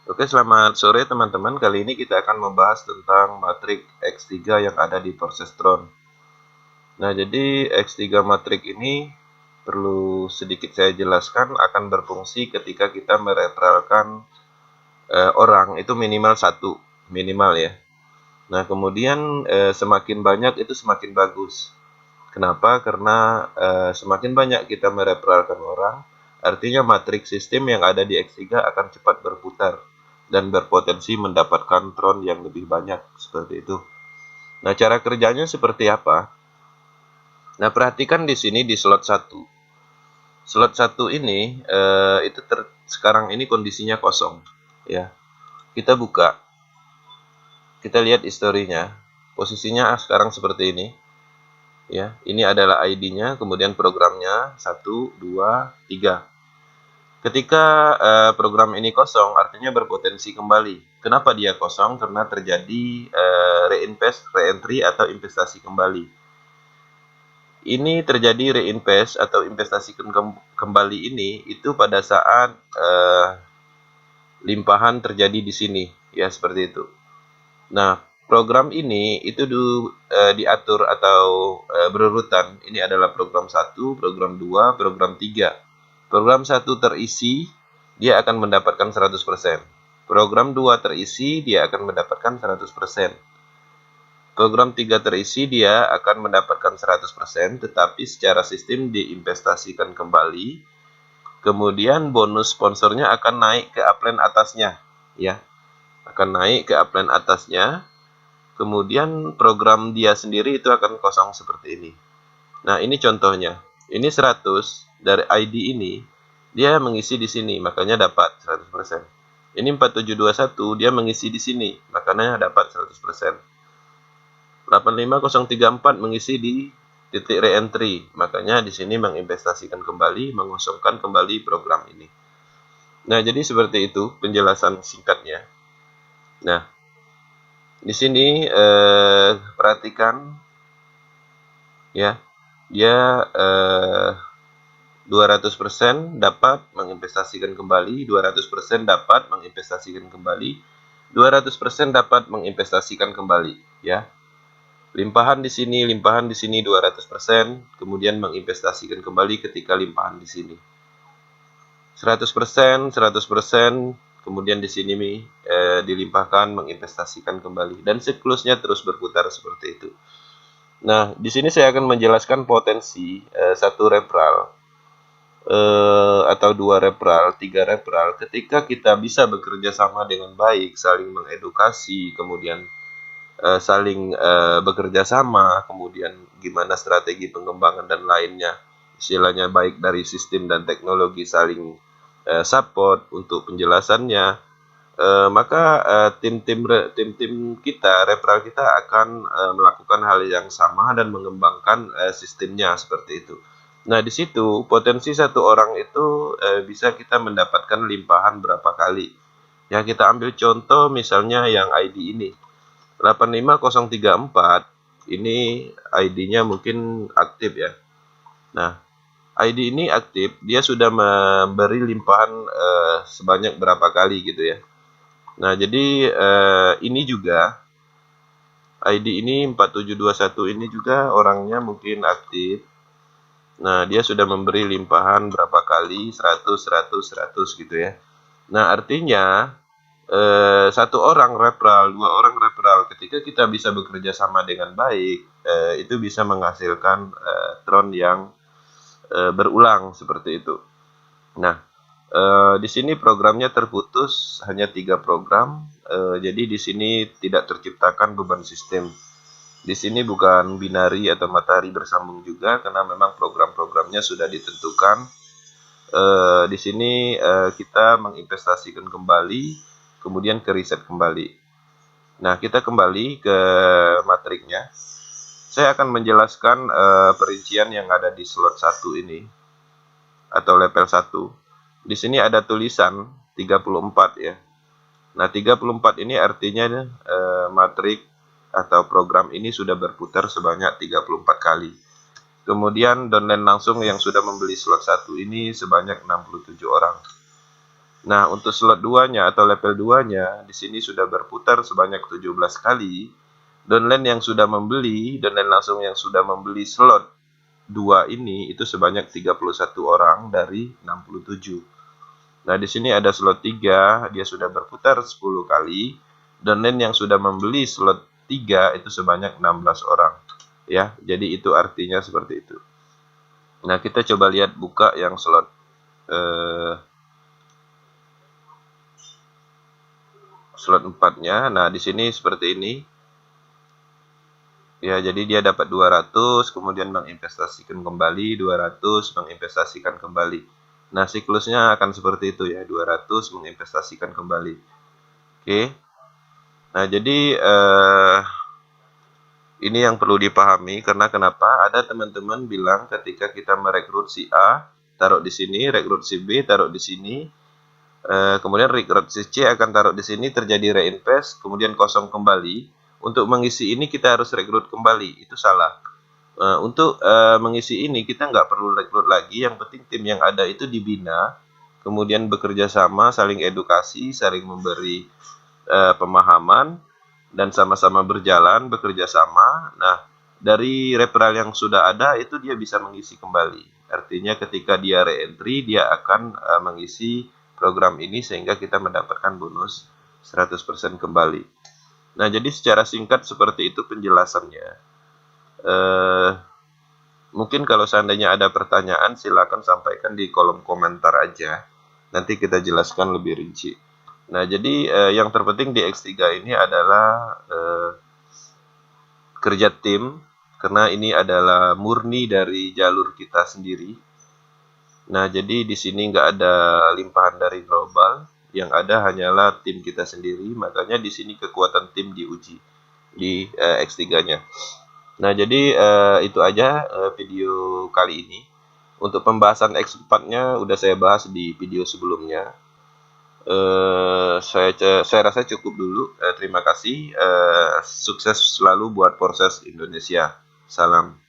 Oke, selamat sore teman-teman. Kali ini kita akan membahas tentang matrik X3 yang ada di persistron. Nah, jadi X3 matrik ini perlu sedikit saya jelaskan akan berfungsi ketika kita merepralkan orang itu minimal satu, minimal ya. Nah, kemudian semakin banyak itu semakin bagus. Kenapa? Karena semakin banyak kita merepralkan orang, artinya matrik sistem yang ada di X3 akan cepat berputar dan berpotensi mendapatkan tron yang lebih banyak, seperti itu. Nah, cara kerjanya seperti apa? Nah, perhatikan di sini di slot 1. Slot 1 ini sekarang ini kondisinya kosong, ya. Kita buka. Kita lihat historinya. Posisinya sekarang seperti ini. Ya, ini adalah ID-nya, kemudian programnya 1, 2, 3. Ketika program ini kosong, artinya berpotensi kembali. Kenapa dia kosong? Karena terjadi re-entry atau investasi kembali. Ini terjadi reinvest atau investasi kembali ini itu pada saat limpahan terjadi di sini, ya seperti itu. Nah, program ini itu diatur atau berurutan. Ini adalah program 1, program 2, program 3. Program 1 terisi, dia akan mendapatkan 100%. Program 2 terisi, dia akan mendapatkan 100%. Program 3 terisi, dia akan mendapatkan 100%, tetapi secara sistem diinvestasikan kembali. Kemudian bonus sponsornya akan naik ke upline atasnya, ya. Akan naik ke upline atasnya. Kemudian program dia sendiri itu akan kosong seperti ini. Nah, ini contohnya. Ini 100 dari ID ini, dia mengisi di sini, makanya dapat 100%. Ini 4721, dia mengisi di sini, makanya dapat 100%. 85034 mengisi di titik re-entry, makanya di sini menginvestasikan kembali, mengosongkan kembali program ini. Nah, jadi seperti itu penjelasan singkatnya. Nah, di sini perhatikan ya, dia 200% dapat menginvestasikan kembali, 200% dapat menginvestasikan kembali, 200% dapat menginvestasikan kembali, ya. Limpahan di sini 200%, kemudian menginvestasikan kembali ketika limpahan di sini. 100%, 100%, kemudian di sini dilimpahkan menginvestasikan kembali, dan siklusnya terus berputar seperti itu. Nah, di sini saya akan menjelaskan potensi satu referral atau 2 referral, 3 referral ketika kita bisa bekerja sama dengan baik, saling mengedukasi, kemudian saling bekerja sama, kemudian gimana strategi pengembangan dan lainnya, istilahnya baik dari sistem dan teknologi saling support untuk penjelasannya, maka tim-tim kita, referral kita akan melakukan hal yang sama dan mengembangkan sistemnya seperti itu. Nah, di situ potensi satu orang itu bisa kita mendapatkan limpahan berapa kali. Ya, kita ambil contoh misalnya yang ID ini. 85034 ini ID-nya mungkin aktif ya. Nah, ID ini aktif, dia sudah memberi limpahan sebanyak berapa kali gitu ya. Nah, jadi ini juga ID ini 4721 ini juga orangnya mungkin aktif. Nah, dia sudah memberi limpahan berapa kali, 100, 100, 100 gitu ya. Nah, artinya satu orang referral, 2 orang referral, ketika kita bisa bekerja sama dengan baik, itu bisa menghasilkan tron yang berulang seperti itu. Nah, di sini programnya terputus hanya 3 program, jadi di sini tidak terciptakan beban sistem. Di sini bukan binari atau matahari bersambung juga, karena memang program-programnya sudah ditentukan. Di sini kita menginvestasikan kembali, kemudian ke riset kembali. Nah, kita kembali ke matriknya. Saya akan menjelaskan perincian yang ada di slot 1 ini, atau level 1. Di sini ada tulisan 34 ya. Nah, 34 ini artinya matrik atau program ini sudah berputar sebanyak 34 kali. Kemudian downline langsung yang sudah membeli slot 1 ini sebanyak 67 orang. Nah, untuk slot 2-nya atau level 2-nya di sini sudah berputar sebanyak 17 kali. Downline yang sudah membeli, downline langsung yang sudah membeli slot 2 ini itu sebanyak 31 orang dari 67. Nah, di sini ada slot 3, dia sudah berputar 10 kali. Downline yang sudah membeli slot 3 itu sebanyak 16 orang. Ya, jadi itu artinya seperti itu. Nah, kita coba lihat buka yang slot slot 4-nya. Nah, di sini seperti ini. Ya, jadi dia dapat 200, kemudian menginvestasikan kembali 200, menginvestasikan kembali. Nah, siklusnya akan seperti itu ya, 200 menginvestasikan kembali. Oke. Nah, jadi ini yang perlu dipahami karena kenapa? Ada teman-teman bilang ketika kita merekrut si A, taruh di sini, rekrut si B, taruh di sini, kemudian rekrut si C akan taruh di sini, terjadi reinvest, kemudian kosong kembali. Untuk mengisi ini kita harus rekrut kembali, itu salah. Untuk mengisi ini kita nggak perlu rekrut lagi, yang penting tim yang ada itu dibina, kemudian bekerja sama, saling edukasi, saling memberi pemahaman, dan sama-sama berjalan, bekerja sama. Nah, dari referral yang sudah ada itu dia bisa mengisi kembali. Artinya ketika dia re-entry, dia akan mengisi program ini sehingga kita mendapatkan bonus 100% kembali. Nah, jadi secara singkat seperti itu penjelasannya. Mungkin kalau seandainya ada pertanyaan, silakan sampaikan di kolom komentar aja. Nanti kita jelaskan lebih rinci. Nah, jadi yang terpenting di X3 ini adalah kerja tim, karena ini adalah murni dari jalur kita sendiri. Nah, jadi di sini nggak ada limpahan dari global, yang ada hanyalah tim kita sendiri. Makanya di sini kekuatan tim diuji di X3-nya. Nah, jadi itu aja video kali ini. Untuk pembahasan X4-nya udah saya bahas di video sebelumnya. Saya rasa cukup dulu. Terima kasih. Sukses selalu buat Polres Indonesia. Salam.